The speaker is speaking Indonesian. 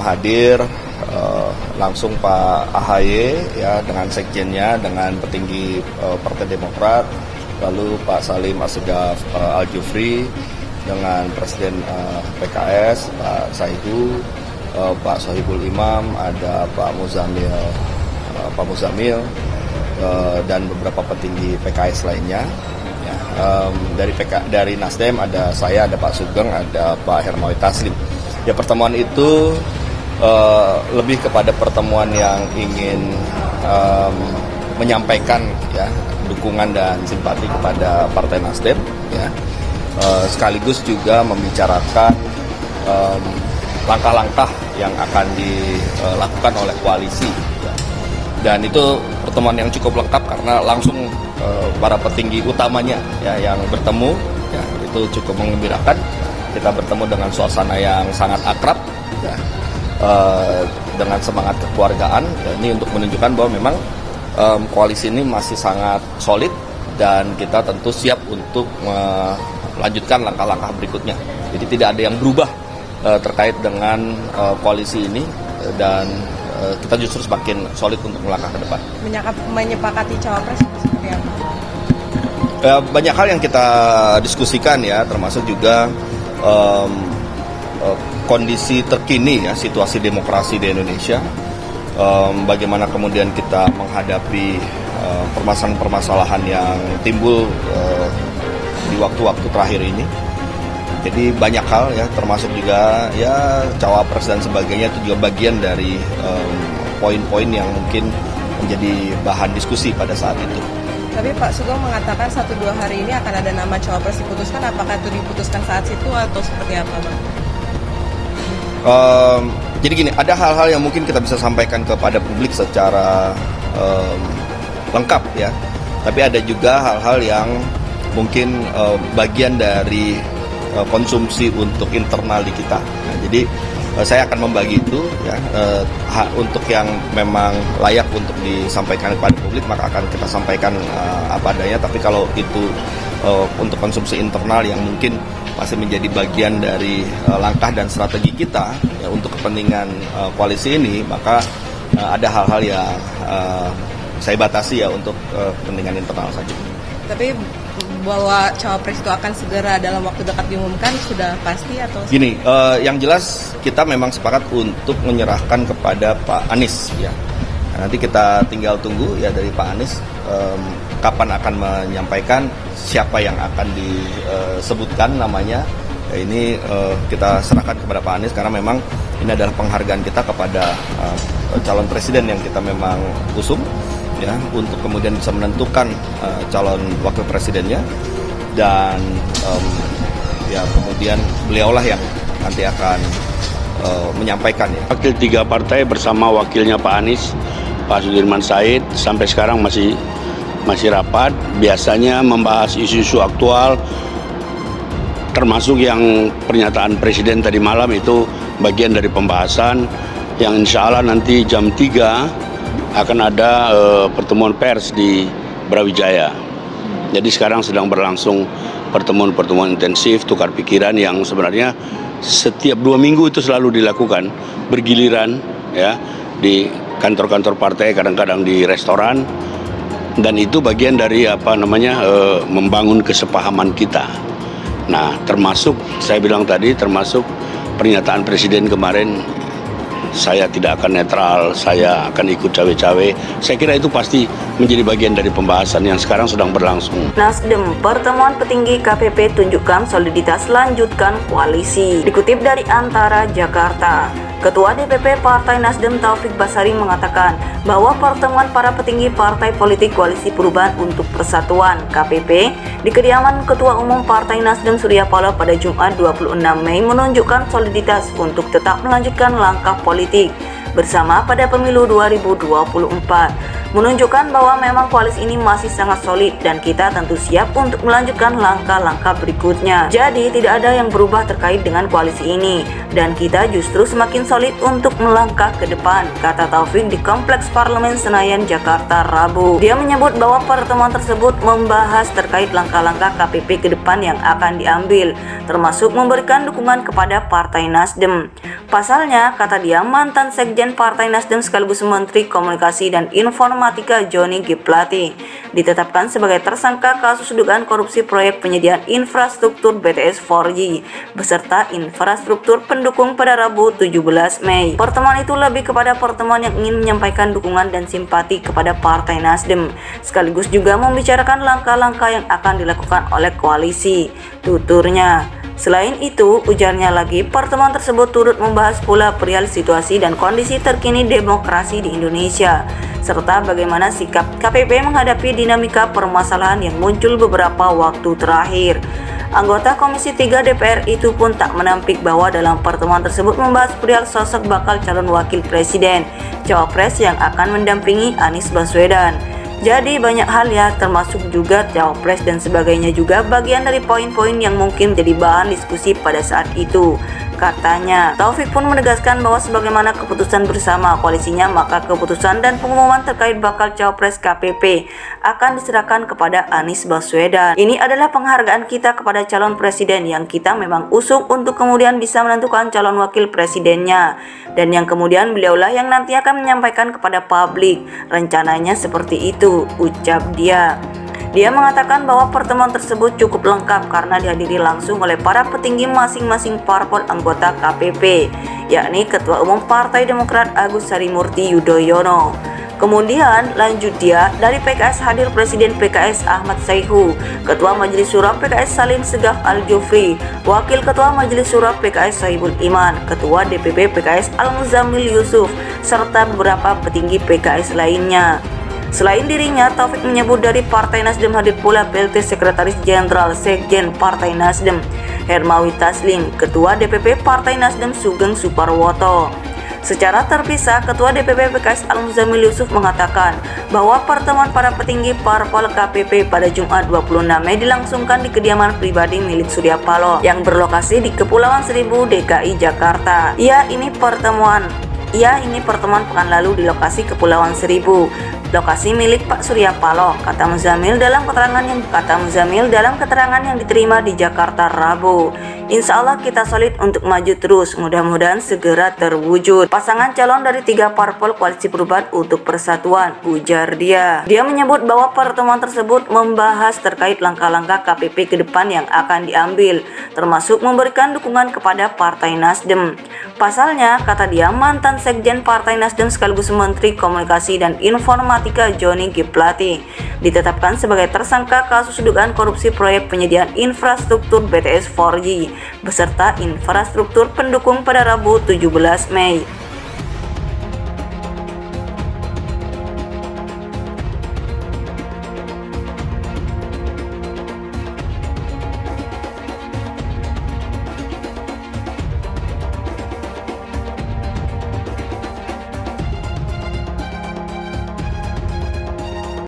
hadir langsung Pak AHY ya dengan sekjennya, dengan petinggi Partai Demokrat, lalu Pak Salim Assegaf Al-Jufri dengan Presiden PKS Pak Saihu, Pak Sohibul Imam, ada Pak Muzamil dan beberapa petinggi PKS lainnya. Ya, dari Nasdem ada saya, ada Pak Sugeng, ada Pak Hermawi Taslim. Ya, pertemuan itu lebih kepada pertemuan yang ingin menyampaikan ya dukungan dan simpati kepada Partai Nasdem, ya. Sekaligus juga membicarakan langkah-langkah yang akan dilakukan oleh koalisi. Ya. Dan itu pertemuan yang cukup lengkap karena langsung para petinggi utamanya ya yang bertemu, ya, itu cukup menggembirakan. Kita bertemu dengan suasana yang sangat akrab, ya, dengan semangat kekeluargaan. Ya, ini untuk menunjukkan bahwa memang koalisi ini masih sangat solid dan kita tentu siap untuk melanjutkan langkah-langkah berikutnya. Jadi tidak ada yang berubah terkait dengan koalisi ini dan kita justru semakin solid untuk melangkah ke depan. Menyepakati cawapres seperti apa? Banyak hal yang kita diskusikan ya, termasuk juga kondisi terkini ya, situasi demokrasi di Indonesia, bagaimana kemudian kita menghadapi permasalahan-permasalahan yang timbul di waktu-waktu terakhir ini. Jadi banyak hal ya, termasuk juga ya cawapres dan sebagainya, itu juga bagian dari poin-poin yang mungkin menjadi bahan diskusi pada saat itu. Tapi Pak Sugeng mengatakan 1-2 hari ini akan ada nama cawapres diputuskan. Apakah itu diputuskan saat itu atau seperti apa, Bang? Jadi gini, ada hal-hal yang mungkin kita bisa sampaikan kepada publik secara lengkap ya. Tapi ada juga hal-hal yang mungkin bagian dari konsumsi untuk internal di kita. Nah, jadi saya akan membagi itu ya, untuk yang memang layak untuk disampaikan kepada publik maka akan kita sampaikan apa adanya. Tapi kalau itu untuk konsumsi internal yang mungkin masih menjadi bagian dari langkah dan strategi kita ya, untuk kepentingan koalisi ini, maka ada hal-hal yang saya batasi ya untuk kepentingan internal saja. Tapi bahwa cawapres itu akan segera dalam waktu dekat diumumkan sudah pasti atau? Gini, yang jelas kita memang sepakat untuk menyerahkan kepada Pak Anies ya. Nah, nanti kita tinggal tunggu ya dari Pak Anies kapan akan menyampaikan siapa yang akan disebutkan namanya. Ya, ini kita serahkan kepada Pak Anies karena memang ini adalah penghargaan kita kepada calon presiden yang kita memang usung. Ya, untuk kemudian bisa menentukan calon wakil presidennya dan ya kemudian beliaulah yang nanti akan menyampaikan ya. Wakil 3 partai bersama wakilnya Pak Anies, Pak Sudirman Said sampai sekarang masih rapat, biasanya membahas isu-isu aktual termasuk yang pernyataan Presiden tadi malam itu bagian dari pembahasan yang insya Allah nanti jam 3 akan ada pertemuan pers di Brawijaya. Jadi sekarang sedang berlangsung pertemuan-pertemuan intensif, tukar pikiran yang sebenarnya setiap 2 minggu itu selalu dilakukan bergiliran ya di kantor-kantor partai, kadang-kadang di restoran, dan itu bagian dari membangun kesepahaman kita. Nah, termasuk saya bilang tadi, termasuk pernyataan Presiden kemarin, saya tidak akan netral, saya akan ikut cawe-cawe. Saya kira itu pasti menjadi bagian dari pembahasan yang sekarang sedang berlangsung. Nasdem, pertemuan petinggi KPP tunjukkan soliditas lanjutkan koalisi. Dikutip dari Antara Jakarta, Ketua DPP Partai Nasdem Taufik Basari mengatakan bahwa pertemuan para petinggi partai politik Koalisi Perubahan untuk Persatuan KPP di kediaman Ketua Umum Partai Nasdem Surya Paloh pada Jumat 26 Mei menunjukkan soliditas untuk tetap melanjutkan langkah politik bersama pada pemilu 2024. menunjukkan bahwa memang koalisi ini masih sangat solid dan kita tentu siap untuk melanjutkan langkah-langkah berikutnya. Jadi tidak ada yang berubah terkait dengan koalisi ini dan kita justru semakin solid untuk melangkah ke depan, kata Taufik di Kompleks Parlemen Senayan, Jakarta, Rabu. Dia menyebut bahwa pertemuan tersebut membahas terkait langkah-langkah KPP ke depan yang akan diambil, termasuk memberikan dukungan kepada Partai Nasdem. Pasalnya, kata dia, mantan Sekjen Partai Nasdem sekaligus Menteri Komunikasi dan Informatika Johnny G. Plate ditetapkan sebagai tersangka kasus dugaan korupsi proyek penyediaan infrastruktur BTS 4G beserta infrastruktur pendukung pada Rabu 17 Mei. Pertemuan itu lebih kepada pertemuan yang ingin menyampaikan dukungan dan simpati kepada Partai Nasdem, sekaligus juga membicarakan langkah-langkah yang akan dilakukan oleh koalisi, tuturnya. Selain itu, ujarnya lagi, pertemuan tersebut turut membahas pula perihal situasi dan kondisi terkini demokrasi di Indonesia, serta bagaimana sikap KPP menghadapi dinamika permasalahan yang muncul beberapa waktu terakhir. Anggota Komisi 3 DPR itu pun tak menampik bahwa dalam pertemuan tersebut membahas perihal sosok bakal calon wakil presiden, cawapres yang akan mendampingi Anies Baswedan. Jadi banyak hal ya, termasuk juga cawapres dan sebagainya juga bagian dari poin-poin yang mungkin jadi bahan diskusi pada saat itu, katanya. Taufik pun menegaskan bahwa sebagaimana keputusan bersama koalisinya, maka keputusan dan pengumuman terkait bakal cawapres KPP akan diserahkan kepada Anies Baswedan. Ini adalah penghargaan kita kepada calon presiden yang kita memang usung untuk kemudian bisa menentukan calon wakil presidennya, dan yang kemudian beliaulah yang nanti akan menyampaikan kepada publik. Rencananya seperti itu, ucap dia. Dia mengatakan bahwa pertemuan tersebut cukup lengkap karena dihadiri langsung oleh para petinggi masing-masing parpol anggota KPP, yakni Ketua Umum Partai Demokrat Agus Harimurti Yudhoyono. Kemudian lanjut dia, dari PKS hadir Presiden PKS Ahmad Saihu, Ketua Majelis Syuro PKS Salim Segaf Al-Jufri, Wakil Ketua Majelis Syuro PKS Sohibul Iman, Ketua DPP PKS Al-Muzammil Yusuf, serta beberapa petinggi PKS lainnya. Selain dirinya, Taufik menyebut dari Partai Nasdem hadir pula PLT Sekretaris Jenderal Sekjen Partai Nasdem Hermawi Taslim, Ketua DPP Partai Nasdem Sugeng Suparwoto. Secara terpisah, Ketua DPP PKS Al-Muzammil Yusuf mengatakan bahwa pertemuan para petinggi parpol KPP pada Jumat 26 Mei dilangsungkan di kediaman pribadi milik Surya Paloh yang berlokasi di Kepulauan Seribu, DKI Jakarta. Ini pertemuan pekan lalu di lokasi Kepulauan Seribu, lokasi milik Pak Surya Paloh, kata Muzamil dalam keterangan yang diterima di Jakarta Rabu. Insya Allah kita solid untuk maju terus, mudah-mudahan segera terwujud pasangan calon dari 3 parpol Koalisi Perubahan untuk Persatuan, ujar dia. Dia menyebut bahwa pertemuan tersebut membahas terkait langkah-langkah KPP ke depan yang akan diambil, termasuk memberikan dukungan kepada Partai Nasdem. Pasalnya, kata dia, mantan Sekjen Partai Nasdem sekaligus Menteri Komunikasi dan Informatika Johnny G. Plate ditetapkan sebagai tersangka kasus dugaan korupsi proyek penyediaan infrastruktur BTS 4G beserta infrastruktur pendukung pada Rabu 17 Mei.